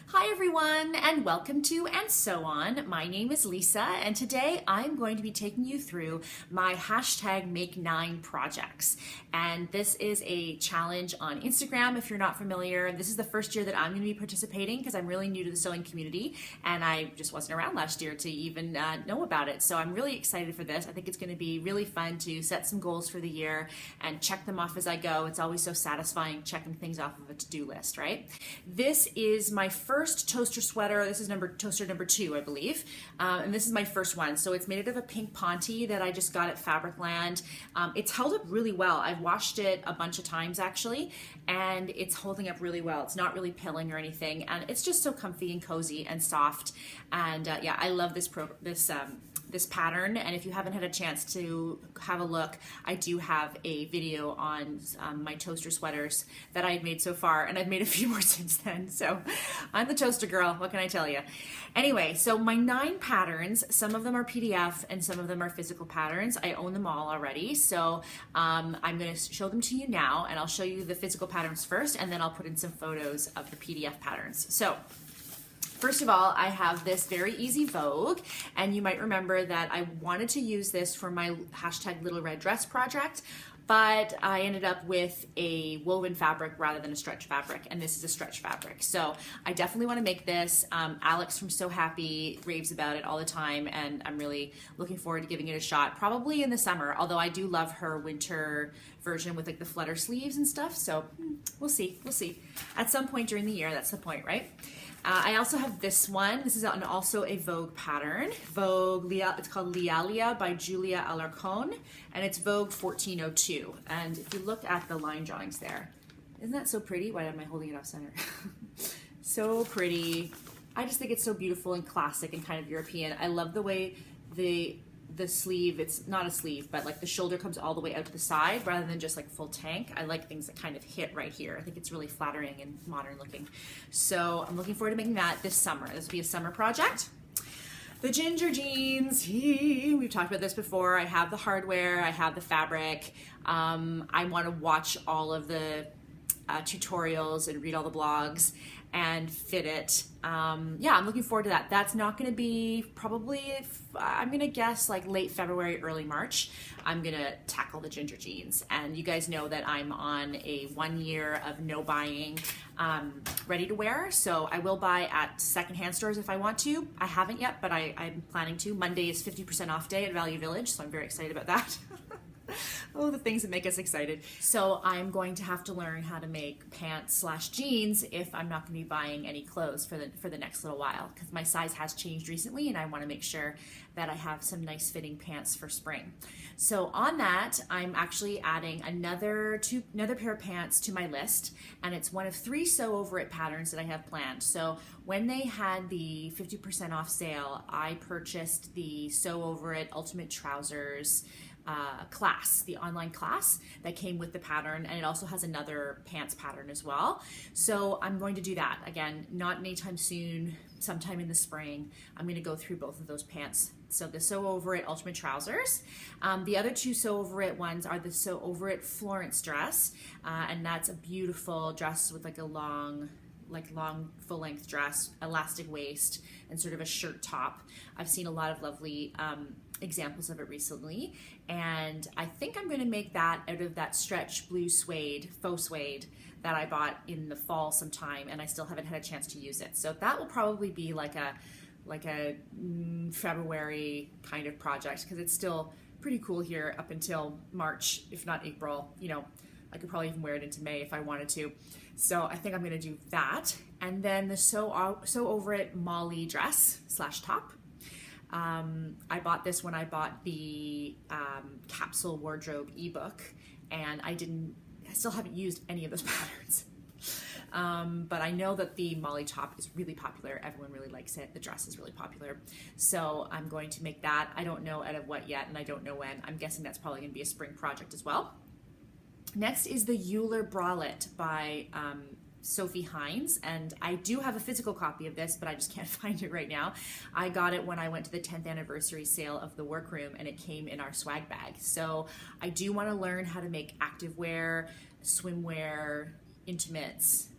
Hi everyone, and welcome to And So On. My name is Lisa, and today I'm going to be taking you through my hashtag Make9 projects. And this is a challenge on Instagram if you're not familiar. This is the first year that I'm going to be participating because I'm really new to the sewing community and I just wasn't around last year to even know about it. So I'm really excited for this. I think it's going to be really fun to set some goals for the year and check them off as I go. It's always so satisfying checking things off of a to-do list, right? This is my first toaster sweater. This is toaster number 2, I believe. And this is my first one. So it's made out of a pink ponte that I just got at Fabricland. It's held up really well. I've washed it a bunch of times actually, and it's holding up really well. It's not really pilling or anything. And it's just so comfy and cozy and soft. And yeah, I love this pattern, and if you haven't had a chance to have a look, I do have a video on my toaster sweaters that I've made so far, and I've made a few more since then, so I'm the toaster girl, what can I tell you? Anyway, so my 9 patterns, some of them are PDF and some of them are physical patterns. I own them all already, so I'm going to show them to you now, and I'll show you the physical patterns first, and then I'll put in some photos of the PDF patterns. So first of all, I have this very easy Vogue, and you might remember that I wanted to use this for my hashtag Little Red Dress project, but I ended up with a woven fabric rather than a stretch fabric, and this is a stretch fabric. So I definitely want to make this. Alex from So Happy raves about it all the time, and I'm really looking forward to giving it a shot, probably in the summer, although I do love her winter version with like the flutter sleeves and stuff, so we'll see. At some point during the year, that's the point, right? I also have this one. This is also a Vogue pattern. Vogue, it's called Lialia by Julia Alarcon, and it's Vogue 1402. And if you look at the line drawings there, isn't that so pretty? Why am I holding it off center? So pretty. I just think it's so beautiful and classic and kind of European. I love the way the sleeve, it's not a sleeve, but like the shoulder comes all the way out to the side rather than just like full tank. I like things that kind of hit right here. I think it's really flattering and modern looking. So I'm looking forward to making that this summer. This will be a summer project. The ginger jeans, we've talked about this before. I have the hardware, I have the fabric. I want to watch all of the tutorials and read all the blogs and fit it. Yeah, I'm looking forward to that. That's not going to be probably, I'm going to guess like late February, early March. I'm going to tackle the ginger jeans. And you guys know that I'm on a 1 year of no buying, ready to wear. So I will buy at secondhand stores if I want to. I haven't yet, but I'm planning to. Monday is 50% off day at Value Village, so I'm very excited about that. Oh, the things that make us excited. So I'm going to have to learn how to make pants/jeans if I'm not going to be buying any clothes for the next little while, because my size has changed recently and I want to make sure that I have some nice fitting pants for spring. So on that, I'm actually adding another pair of pants to my list, and it's one of 3 sew over it patterns that I have planned. So when they had the 50% off sale, I purchased the Sew Over It Ultimate Trousers class, the online class that came with the pattern, and it also has another pants pattern as well. So I'm going to do that again, not anytime soon, sometime in the spring. I'm going to go through both of those pants. So the Sew Over It Ultimate Trousers. The other 2 Sew Over It ones are the Sew Over It Florence Dress, and that's a beautiful dress with like a long full-length dress, elastic waist, and sort of a shirt top. I've seen a lot of lovely examples of it recently, and I think I'm going to make that out of that stretch blue suede, faux suede, that I bought in the fall sometime, and I still haven't had a chance to use it. So that will probably be like a February kind of project, because it's still pretty cool here up until March, if not April. You know, I could probably even wear it into May if I wanted to. So I think I'm going to do that. And then the Sew Over It Molly dress / top. I bought this when I bought the capsule wardrobe ebook, and I still haven't used any of those patterns. But I know that the Molly top is really popular. Everyone really likes it. The dress is really popular. So I'm going to make that. I don't know out of what yet, and I don't know when. I'm guessing that's probably going to be a spring project as well. Next is the Euler Bralette by Sophie Hines, and I do have a physical copy of this, but I just can't find it right now. I got it when I went to the 10th anniversary sale of the workroom, and it came in our swag bag. So I do want to learn how to make activewear, swimwear, intimates,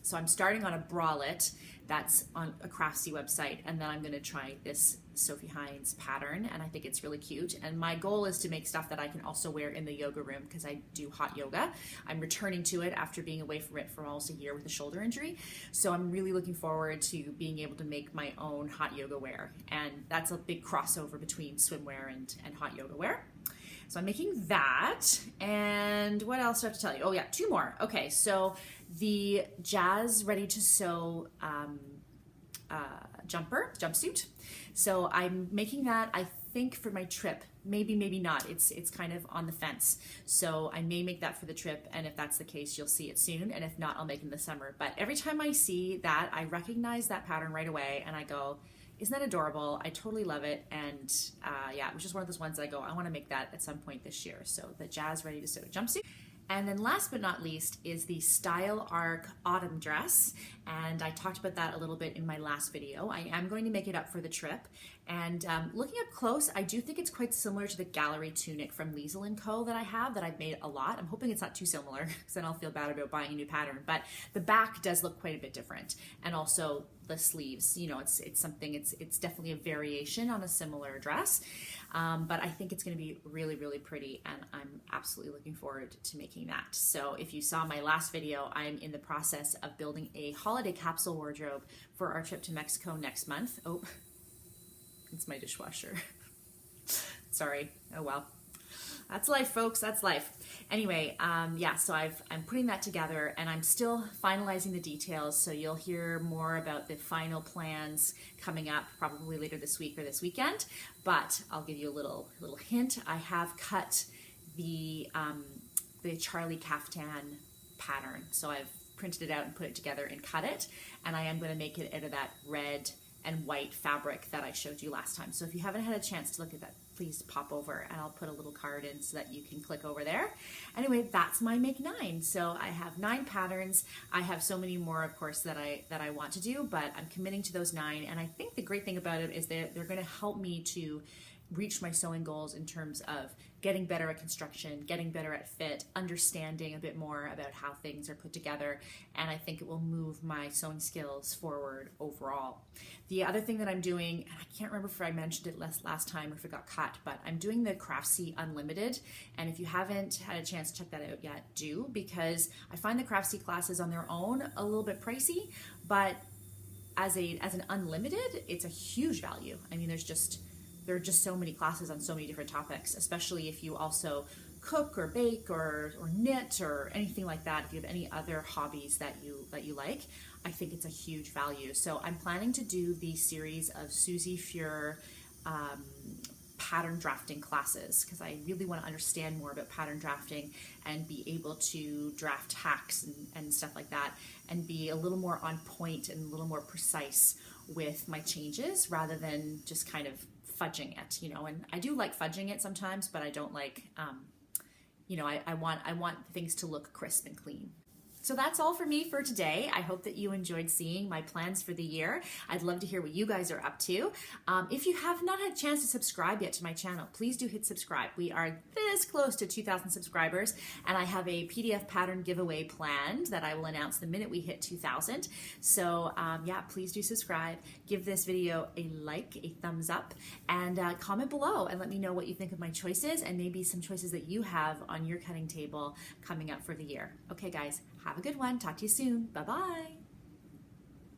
So I'm starting on a bralette that's on a Craftsy website, and then I'm going to try this Sophie Hines pattern, and I think it's really cute. And my goal is to make stuff that I can also wear in the yoga room because I do hot yoga. I'm returning to it after being away from it for almost a year with a shoulder injury. So I'm really looking forward to being able to make my own hot yoga wear, and that's a big crossover between swimwear and hot yoga wear. So I'm making that, and what else do I have to tell you? Oh yeah, 2 more. Okay, so the Jazz Ready to Sew jumpsuit. So I'm making that, I think, for my trip. Maybe, maybe not. It's kind of on the fence. So I may make that for the trip, and if that's the case, you'll see it soon, and if not, I'll make it in the summer. But every time I see that, I recognize that pattern right away, and I go, isn't that adorable? I totally love it. And yeah, it was just one of those ones that I go, I want to make that at some point this year. So the Jazz Ready to Sew jumpsuit. And then last but not least is the Style Arc Autumn dress. And I talked about that a little bit in my last video. I am going to make it up for the trip. And looking up close, I do think it's quite similar to the gallery tunic from Liesl & Co. that I have, that I've made a lot. I'm hoping it's not too similar, because then I'll feel bad about buying a new pattern. But the back does look quite a bit different. And also the sleeves, you know, it's something, it's definitely a variation on a similar dress. But I think it's going to be really, really pretty, and I'm absolutely looking forward to making that. So if you saw my last video, I'm in the process of building a holiday capsule wardrobe for our trip to Mexico next month. Oh, it's my dishwasher. Sorry. Oh well. That's life, folks. That's life. Anyway, yeah, so I'm putting that together, and I'm still finalizing the details, so you'll hear more about the final plans coming up probably later this week or this weekend. But I'll give you a little hint. I have cut the Charlie caftan pattern, so I've printed it out and put it together and cut it, and I am going to make it out of that red and white fabric that I showed you last time. So if you haven't had a chance to look at that, please pop over, and I'll put a little card in so that you can click over there. Anyway, that's my Make 9. So I have 9 patterns. I have so many more, of course, that I want to do, but I'm committing to those 9. And I think the great thing about it is that they're going to help me to reach my sewing goals in terms of getting better at construction, getting better at fit, understanding a bit more about how things are put together, and I think it will move my sewing skills forward overall. The other thing that I'm doing, and I can't remember if I mentioned it last time or if it got cut, but I'm doing the Craftsy Unlimited, and if you haven't had a chance to check that out yet, do, because I find the Craftsy classes on their own a little bit pricey, but as an unlimited, it's a huge value. I mean, there are just so many classes on so many different topics, especially if you also cook or bake or knit or anything like that. If you have any other hobbies that you like, I think it's a huge value. So I'm planning to do the series of Susie Feuer pattern drafting classes, because I really want to understand more about pattern drafting and be able to draft hacks and stuff like that, and be a little more on point and a little more precise with my changes rather than just kind of fudging it, you know. And I do like fudging it sometimes, but I don't like, you know, I want things to look crisp and clean. So that's all for me for today. I hope that you enjoyed seeing my plans for the year. I'd love to hear what you guys are up to. If you have not had a chance to subscribe yet to my channel, please do hit subscribe. We are this close to 2,000 subscribers, and I have a PDF pattern giveaway planned that I will announce the minute we hit 2,000. So yeah, please do subscribe. Give this video a like, a thumbs up, and comment below and let me know what you think of my choices, and maybe some choices that you have on your cutting table coming up for the year. Okay guys, have a good one. Talk to you soon. Bye-bye.